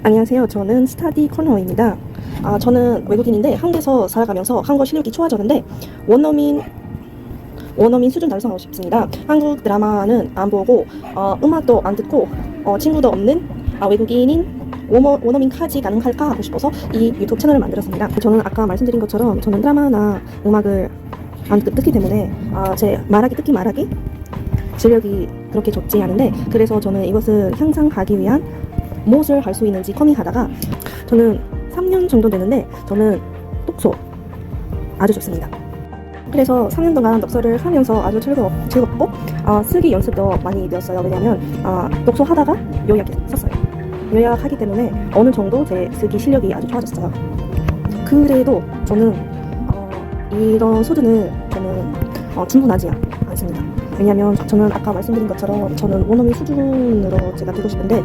안녕하세요. 저는 스타디 코너입니다. 저는 외국인인데 한국에서 살아가면서 한국어 실력이 좋아졌는데 원어민 수준 달성하고 싶습니다. 한국 드라마는 안 보고 음악도 안 듣고 친구도 없는 외국인인 원어민까지 가능할까 하고 싶어서 이 유튜브 채널을 만들었습니다. 저는 아까 말씀드린 것처럼 저는 드라마나 음악을 안 듣기 때문에 제 듣기 말하기 실력이 그렇게 좋지 않은데, 그래서 저는 이것을 향상하기 위한 무엇을 할 수 있는지 고민하다가 저는 3년 정도 되는데 저는 독서 아주 좋습니다. 그래서 3년 동안 독서를 하면서 아주 즐겁고 쓰기 연습도 많이 되었어요. 왜냐하면 독서하다가 요약을 썼어요. 요약하기 때문에 어느 정도 제 쓰기 실력이 아주 좋아졌어요. 그래도 저는 이런 수준을 저는 충분하지 않습니다. 왜냐하면 저는 아까 말씀드린 것처럼 저는 원어민 수준으로 제가 되고 싶은데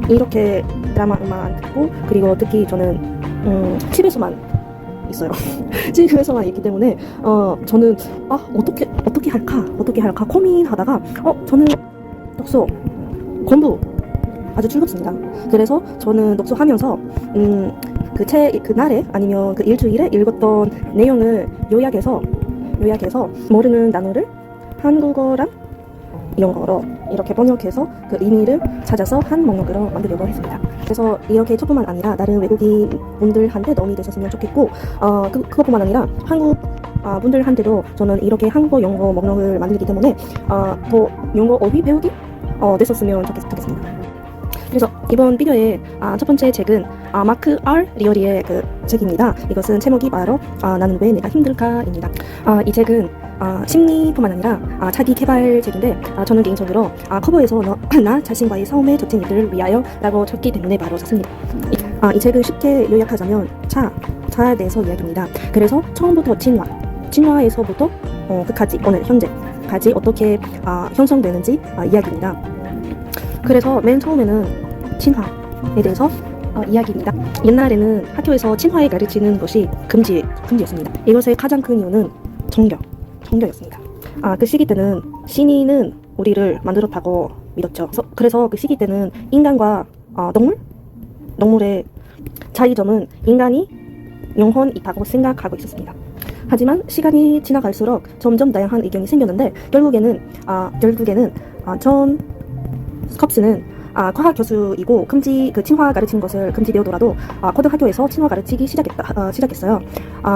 이렇게 드라마 음악 안 듣고 그리고 특히 저는 집에서만 있어요. 집에서만 있기 때문에 저는 어떻게 할까 고민하다가 저는 독서 공부 아주 즐겁습니다. 그래서 저는 독서하면서 그날에 아니면 그 일주일에 읽었던 내용을 요약해서 모르는 단어를 한국어랑 영어로 이렇게 번역해서 그 의미를 찾아서 한 목록으로 만들려고 했습니다. 그래서 이렇게 저뿐만 아니라 다른 외국인 분들한테 도움이 되셨으면 좋겠고 그것뿐만 아니라 한국 분들한테도 저는 이렇게 한국어 영어 목록을 만들기 때문에 더 영어 어휘 배우기 됐었으면 좋겠습니다. 그래서 이번 비디오의 첫 번째 책은 마크 R 리어리의 그 책입니다. 이것은 제목이 바로 나는 왜 내가 힘들까입니다. 이 책은 심리뿐만 아니라 자기 개발 책인데 저는 개인적으로 커버에서 나 자신과의 싸움에 젖은 이들을 위하여 라고 적기 때문에 바로 샀습니다. 이 책을 쉽게 요약하자면 차에 대해서 이야기입니다. 그래서 처음부터 진화에서부터 끝까지 오늘 현재까지 어떻게 형성되는지 이야기입니다. 그래서 맨 처음에는 진화에 대해서 이야기입니다. 옛날에는 학교에서 진화에 가르치는 것이 금지였습니다. 이것의 가장 큰 이유는 종교였습니다. 그 시기 때는 신이는 우리를 만들었다고 믿었죠. 그래서 그 시기 때는 인간과 동물의 차이점은 인간이 영혼이 있다고 생각하고 있었습니다. 하지만 시간이 지나갈수록 점점 다양한 의견이 생겼는데 결국에는 존 스컵스는 과학 교수이고 진화 가르치는 것을 금지되었더라도 고등학교에서 진화 가르치기 시작했어요.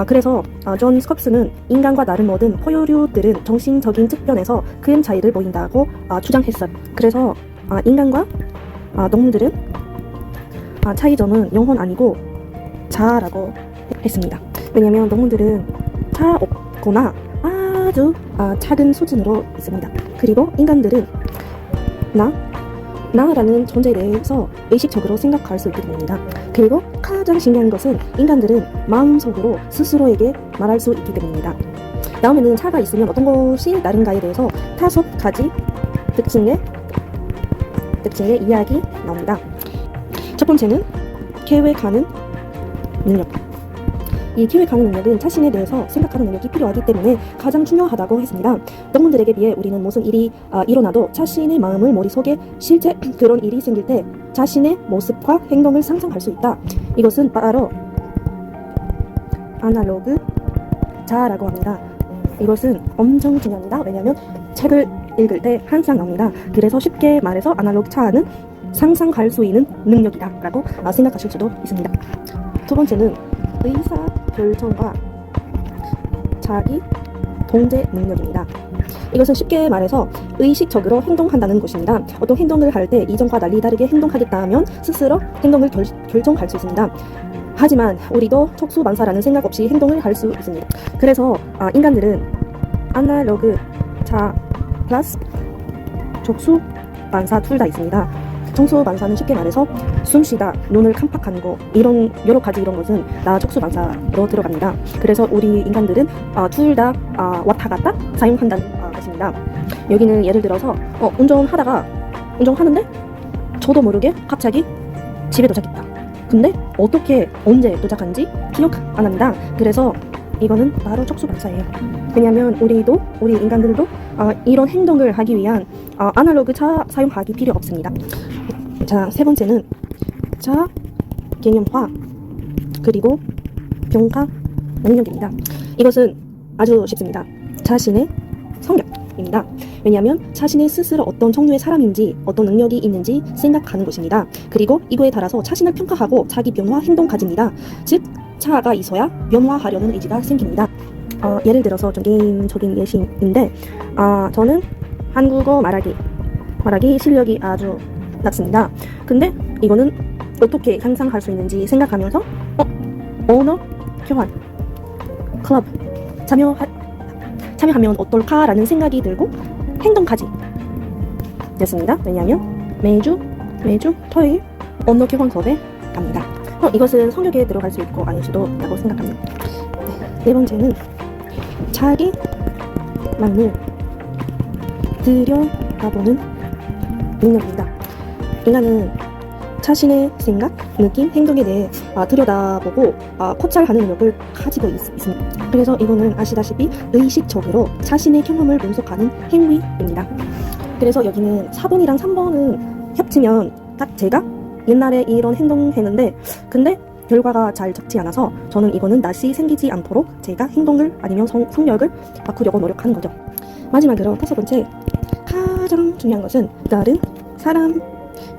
그래서 존 스컵스는 인간과 다른 모든 포유류들은 정신적인 측면에서 큰 차이를 보인다고 주장했어요. 그래서 인간과 동물들은 차이점은 영혼 아니고 자아라고 했습니다. 왜냐하면 동물들은 자 없거나 아주 작은 수준으로 있습니다. 그리고 인간들은 나라는 존재에 대해서 의식적으로 생각할 수 있게 됩니다. 그리고 가장 신기한 것은 인간들은 마음속으로 스스로에게 말할 수 있기 때문입니다. 다음에는 차가 있으면 어떤 것이 다른가에 대해서 5가지 특징의 이야기 나옵니다. 첫 번째는 계획하는 능력. 이 계획하는 능력은 자신에 대해서 생각하는 능력이 필요하기 때문에 가장 중요하다고 했습니다. 동물들에게 비해 우리는 무슨 일이 일어나도 자신의 마음을 머릿속에 실제 그런 일이 생길 때 자신의 모습과 행동을 상상할 수 있다. 이것은 바로 아날로그 자아라고 합니다. 이것은 엄청 중요합니다. 왜냐하면 책을 읽을 때 항상 나옵니다. 그래서 쉽게 말해서 아날로그 자아는 상상할 수 있는 능력이다 라고 생각하실 수도 있습니다. 두 번째는 의사결정과 자기 통제 능력입니다. 이것은 쉽게 말해서 의식적으로 행동한다는 것입니다. 어떤 행동을 할 때 이전과 달리 다르게 행동하겠다 하면 스스로 행동을 결정할 수 있습니다. 하지만 우리도 촉수반사라는 생각 없이 행동을 할 수 있습니다. 그래서 인간들은 아날로그 자아 플러스 촉수반사 둘 다 있습니다. 촉수반사는 쉽게 말해서 숨쉬다, 눈을 깜빡하는 거, 이런 여러 가지 이런 것은 다 촉수반사로 들어갑니다. 그래서 우리 인간들은 둘 다 왔다 갔다 사용한다는 것입니다. 여기는 예를 들어서 운전하는데 저도 모르게 갑자기 집에 도착했다. 근데 어떻게 언제 도착한지 기억 안 합니다. 그래서 이거는 바로 촉수반사예요. 왜냐하면 우리 인간들도 이런 행동을 하기 위한 아날로그 차 사용하기 필요 없습니다. 자, 세 번째는 자, 개념화, 그리고 병가 능력입니다. 이것은 아주 쉽습니다. 자신의 성격입니다. 왜냐하면 자신의 스스로 어떤 종류의 사람인지 어떤 능력이 있는지 생각하는 것입니다. 그리고 이거에 따라서 자신을 평가하고 자기 변화 행동 가집니다. 즉 차가 있어야 변화하려는 의지가 생깁니다. 예를 들어서 좀 게임적인 예시인데 저는 한국어 말하기 실력이 아주 낮습니다. 근데 이거는 어떻게 향상할 수 있는지 생각하면서 언어 교환 클럽 참여하면 어떨까라는 생각이 들고 행동까지 됐습니다. 왜냐하면 매주 토요일 언어 교환 수업에 갑니다. 이것은 성격에 들어갈 수 있고 아닐 수도 있다고 생각합니다. 네 번째는 자기만을 들여다보는 능력입니다. 인간은 자신의 생각, 느낌, 행동에 대해 들여다보고 고찰하는 능력을 가지고 있습니다. 그래서 이거는 아시다시피 의식적으로 자신의 경험을 분석하는 행위입니다. 그래서 여기는 4번이랑 3번은 합치면 딱 제가 옛날에 이런 행동했는데 근데 결과가 잘 적지 않아서 저는 이거는 다시 생기지 않도록 제가 행동을 아니면 성격을 바꾸려고 노력하는 거죠. 마지막으로 5번째, 가장 중요한 것은 다른 사람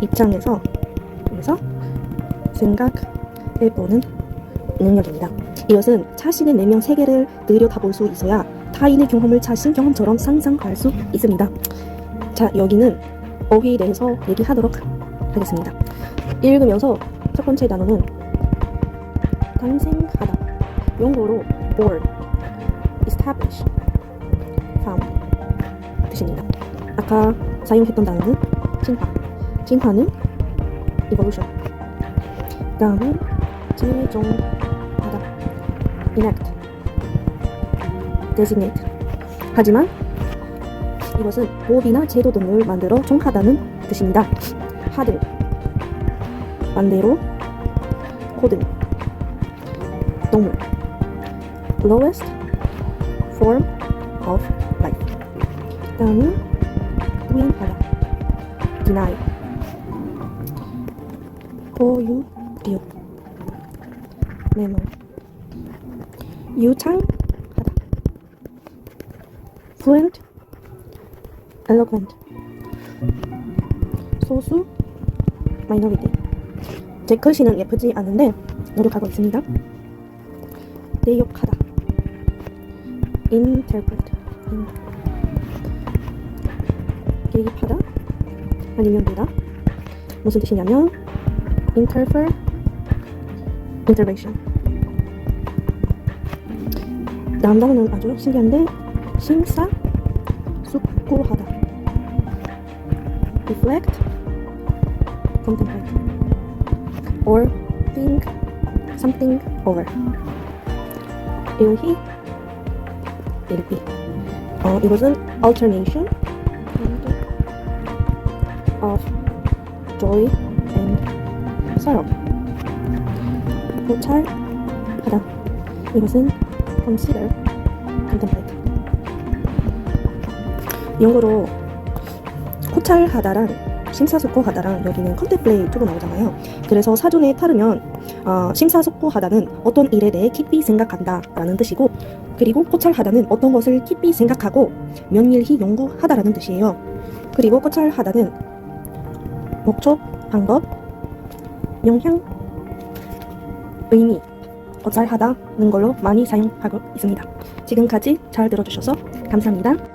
입장에서 생각해보는 능력입니다. 이것은 자신의 내면 세계를 들여다볼 수 있어야 타인의 경험을 자신 경험처럼 상상할 수 있습니다. 자, 여기는 어휘에 대해서 얘기하도록 하겠습니다. 읽으면서 첫 번째 단어는 탄생하다, 영어로 born, establish, found 뜻입니다. 아까 사용했던 단어는 진화는 evolution, 다음은 제정하다, enact, designate. 하지만 이것은 법이나 제도 등을 만들어 정하다는 뜻입니다. 하드, 반대로 코드, 동물, lowest form of life. 다음은 부인하다, deny, 고유, 비유, 메모, 유창하다, fluent, eloquent, 소수, minority. 제 글씨는 예쁘지 않은데 노력하고 있습니다. 대역하다, interpret, 개입하다 아니면 보다. 무슨 뜻이냐면 intervention. 다음 단어는 아주 신기한데 심사숙고하다, reflect, contemplate, or think something over. 일기. 이것은 alternation of joy and sorrow. 고찰하다. 이것은 consider, contemplate. 영어로 고찰하다랑 심사숙고하다랑 여기는 contemplate로 나오잖아요. 그래서 사전에 따르면 심사숙고하다는 어떤 일에 대해 깊이 생각한다 라는 뜻이고, 그리고 고찰하다는 어떤 것을 깊이 생각하고 면밀히 연구하다라는 뜻이에요. 그리고 고찰하다는 목적, 방법, 영향, 의미, 고찰하다는 걸로 많이 사용하고 있습니다. 지금까지 잘 들어주셔서 감사합니다.